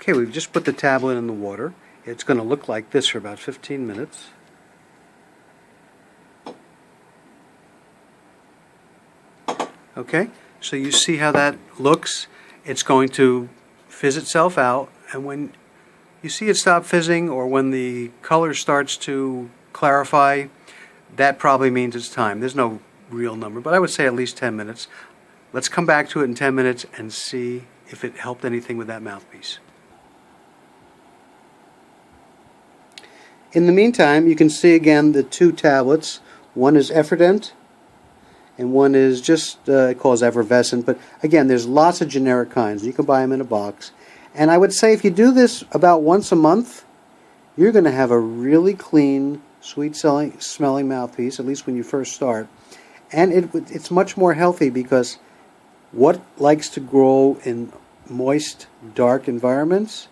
Okay, we've just put the tablet in the water. It's going to look like this for about 15 minutes. Okay, so you see how that looks. It's going to fizz itself out, and when you see it stop fizzing or when the color starts to clarify, that probably means it's time. There's no real number, but I would say at least 10 minutes. Let's come back to it in 10 minutes and see if it helped anything with that mouthpiece. In the meantime, you can see again the two tablets. One is Effordent and one is just, it calls effervescent, but again, there's lots of generic kinds. You can buy them in a box. And I would say if you do this about once a month, you're going to have a really clean, sweet-smelling mouthpiece, at least when you first start. And it's much more healthy because what likes to grow in moist, dark environments?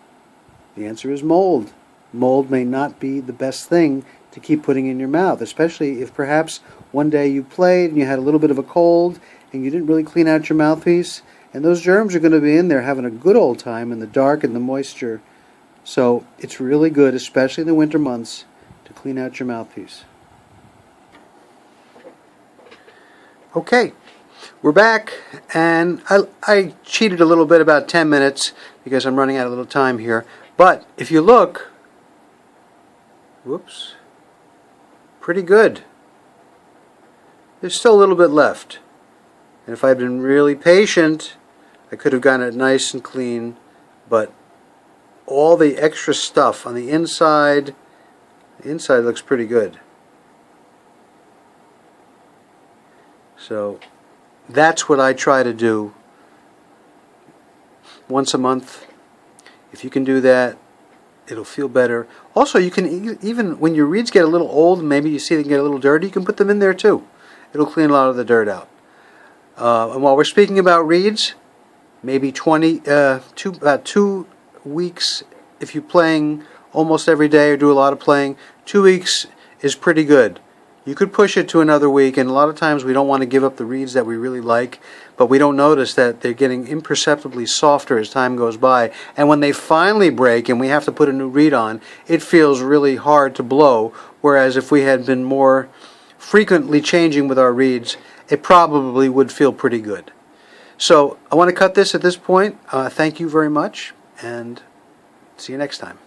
The answer is mold. Mold may not be the best thing to keep putting in your mouth, especially if perhaps one day you played and you had a little bit of a cold and you didn't really clean out your mouthpiece, and those germs are going to be in there having a good old time in the dark and the moisture. So it's really good, especially in the winter months, to clean out your mouthpiece. Okay, we're back, and I cheated a little bit, about 10 minutes, because I'm running out of little time here. But if you look, whoops, pretty good. There's still a little bit left. And if I'd been really patient, I could have gotten it nice and clean, but all the extra stuff on the inside looks pretty good. So that's what I try to do once a month. If you can do that, it'll feel better. Also, you can, even when your reeds get a little old, maybe you see they get a little dirty, you can put them in there too. It'll clean a lot of the dirt out. And while we're speaking about reeds, maybe about 2 weeks, if you're playing almost every day or do a lot of playing, 2 weeks is pretty good. You could push it to another week, and a lot of times we don't want to give up the reeds that we really like, but we don't notice that they're getting imperceptibly softer as time goes by. And when they finally break and we have to put a new reed on, it feels really hard to blow, whereas if we had been more frequently changing with our reeds, it probably would feel pretty good. So I want to cut this at this point. Thank you very much, and see you next time.